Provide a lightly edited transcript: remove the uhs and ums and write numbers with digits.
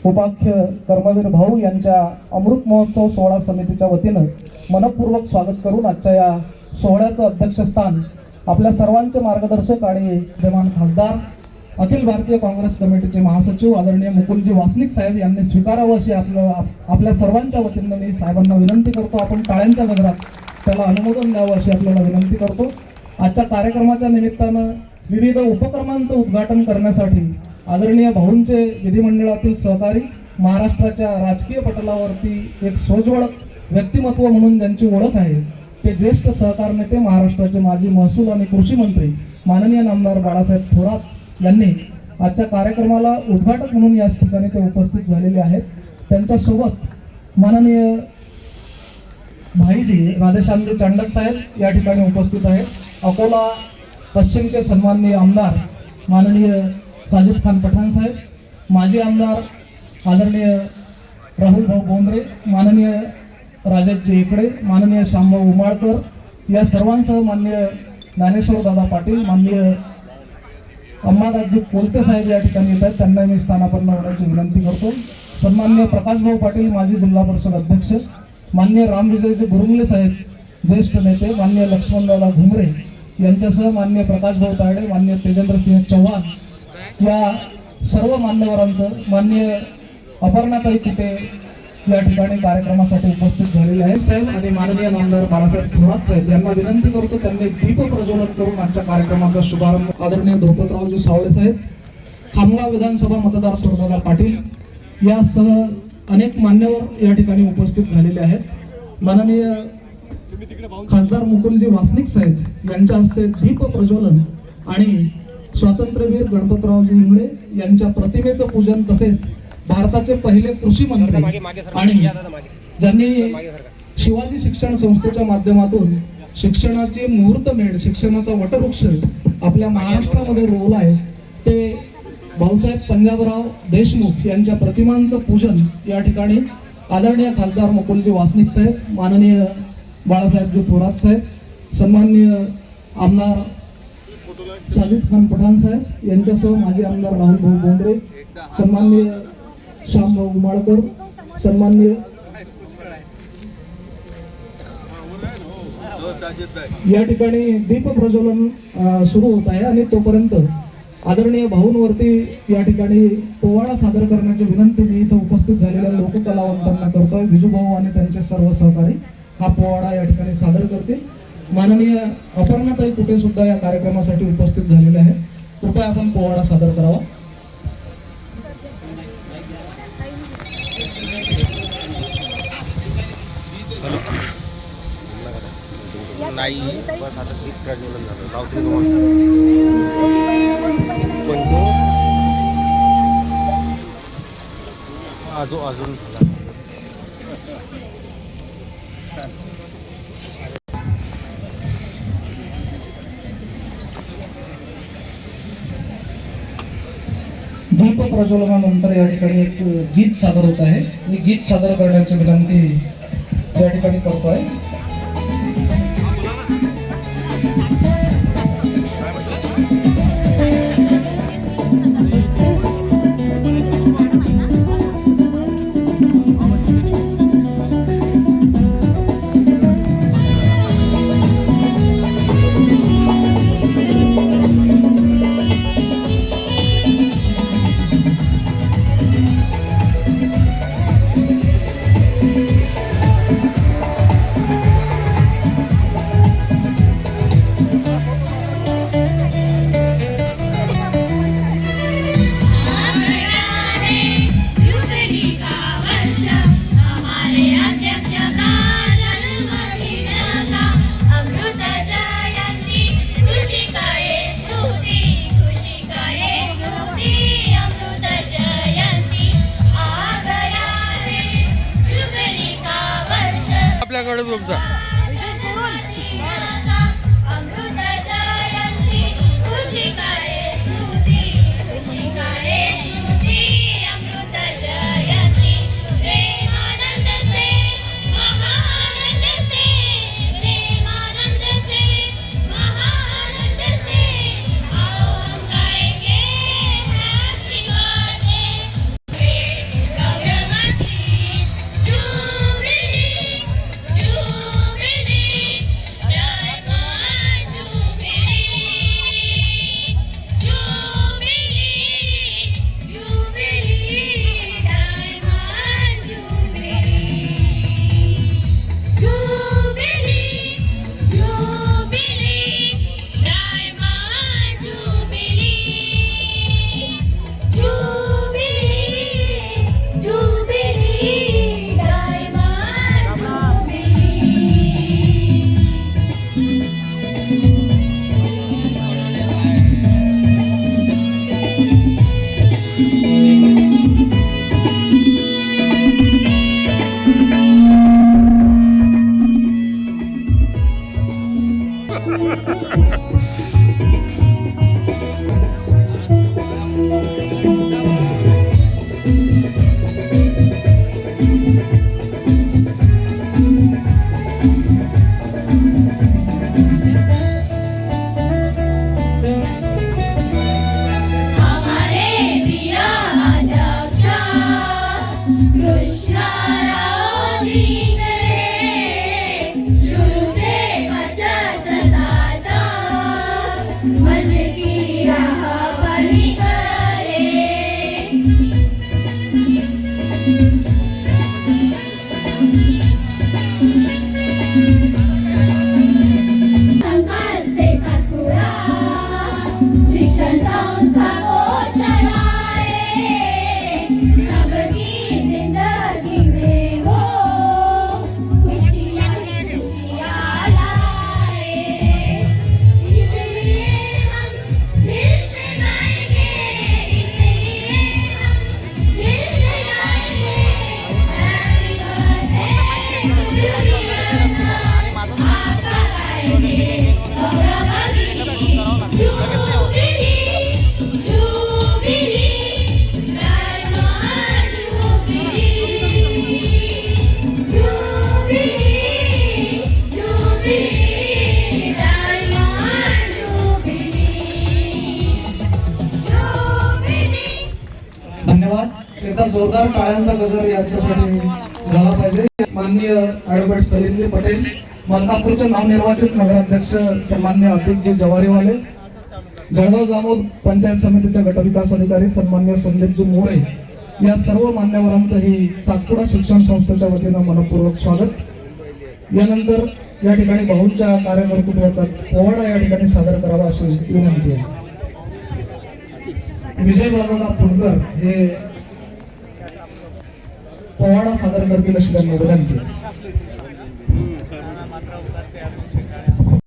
उपाख्य कर्मवीर भाऊ यांच्या अमृत महोत्सव सोहळा समितीच्या वतीनं मनपूर्वक स्वागत करून आजच्या या सोहळ्याचं अध्यक्षस्थान आपल्या सर्वांचे मार्गदर्शक आणि विद्यमान खासदार अखिल भारतीय काँग्रेस कमिटीचे महासचिव आदरणीय मुकुंदजी वासनिक साहेब यांनी स्वीकारावं अशी आपल्या सर्वांच्या वतीनं मी साहेबांना विनंती करतो. आपण टाळ्यांच्या गजरात त्याला अनुमोदन द्यावं अशी आपल्याला विनंती करतो. आजच्या कार्यक्रमाच्या निमित्तानं विविध उपक्रमांचं उद्घाटन करण्यासाठी आदरणीय भाऊंचे विधिमंडळातील सहकारी, महाराष्ट्राच्या राजकीय पटलावरती एक सोज्वळ व्यक्तिमत्व म्हणून ज्यांची ओळख आहे ते ज्येष्ठ सहकार नेते, महाराष्ट्राचे माजी महसूल आणि कृषी मंत्री माननीय नामदार बाळासाहेब थोरात यांनी आजच्या कार्यक्रमाला उद्घाटक म्हणून याच ठिकाणी ते उपस्थित झालेले आहेत. त्यांच्यासोबत माननीय भाईजी राधेश्यामजी चांडक साहेब या ठिकाणी उपस्थित आहेत. अकोला पश्चिमचे सन्माननीय आमदार माननीय साजिद खान पठाण साहेब, माजी आमदार आदरणीय राहुल भाऊ बोंद्रे, माननीय राजेशजी इकडे, माननीय श्यामभाऊ उमाळकर या सर्वांसह माननीय ज्ञानेश्वर दादा पाटील, माननीय अंबादासजी कोलते साहेब या ठिकाणी येत आहेत. त्यांना मी स्थानापन्न होण्याची विनंती करतो. सन्माननीय प्रकाशभाऊ पाटील माजी जिल्हा परिषद अध्यक्ष, माननीय रामविजयजी बुरुंगले साहेब ज्येष्ठ नेते, माननीय लक्ष्मणदादा घुमरे यांच्यासह माननीय प्रकाशभाऊ तायडे, माननीय तेजेंद्रसिंह चव्हाण या सर्व मान्यवरांचं, माननीय अपर्णाताई कुटे या ठिकाणी कार्यक्रमासाठी उपस्थित झालेले आहेत साहेब आणि माननीय नामदार बाळासाहेब थोरात साहेब यांना विनंती करतो त्यांनी दीप प्रज्वलन करून आजच्या कार्यक्रमाचा शुभारंभ. आदरणीय द्रौपदरावजी सावळे साहेब, खामगाव विधानसभा मतदारसंघाला पाटील यासह अनेक मान्यवर या ठिकाणी उपस्थित झालेले आहेत. माननीय खासदार मुकुंदजी वासनिक साहेब यांच्या हस्ते दीप प्रज्वलन आणि स्वातंत्र्यवीर गणपतरावजी इंगळे यांच्या प्रतिमेचं पूजन, तसेच भारताचे पहिले कृषी मंत्री आणि ज्यांनी शिवाजी शिक्षण संस्थेच्या माध्यमातून शिक्षणाची मुहूर्तमेढ, शिक्षणाचा वटवृक्ष आपल्या महाराष्ट्रामध्ये रोवला आहे ते भाऊसाहेब पंजाबराव देशमुख यांच्या प्रतिमांचं पूजन या ठिकाणी आदरणीय खासदार मुकुंदजी वासनिक साहेब, माननीय बाळासाहेबजी थोरात साहेब, सन्माननीय आमदार साजिद खान पठाण साहेब यांच्यासह माजी आमदार राहुल भाऊ बोंद्रे, सन्माननीय श्यामभाऊ उमाळकर, सन्माननीय या ठिकाणी दीप प्रज्वलन सुरू होत आहे आणि तोपर्यंत आदरणीय भाऊंवरती या ठिकाणी पोवाडा सादर करण्याची विनंती मी इथं उपस्थित झालेल्या लोककलावंतांना करतोय. विजूभाऊ आणि त्यांचे सर्व सहकारी हा पोवाडा या ठिकाणी सादर करतील. माननीय अपर्णाताई कुटे सुद्धा या कार्यक्रमासाठी उपस्थित झालेले आहेत. कृपया आपण पोवाडा सादर करावा. अजून दीप प्रज्वलनानंतर या ठिकाणी एक गीत सादर होत आहे. मी गीत सादर करण्याची विनंती या ठिकाणी करतोय. आपल्याकडे तुमचा एकदा जोरदार टाळ्यांचा गजर यांच्यासाठी झाला पाहिजे. माननीय ॲडव्होकेट सलिंद्र पटेल, मलकापूरचे नवनिर्वाचित नगराध्यक्ष सन्मान्य अभिजित जवारीवाले, जळगाव जामोद पंचायत समितीचे गटविकास अधिकारी सन्मान्य संदीपजी मोरे, या सर्व मान्यवरांचंही सातपुडा शिक्षण संस्थेच्या वतीनं मनपूर्वक स्वागत. यानंतर या ठिकाणी भाऊंच्या कार्यकर्तृत्वाचा पोवाडा या ठिकाणी सादर करावा अशी विनंती आहे. विजय बाबा फुलकर हे पोवाडा सादर करतील अशी त्यांना विनंती आहे.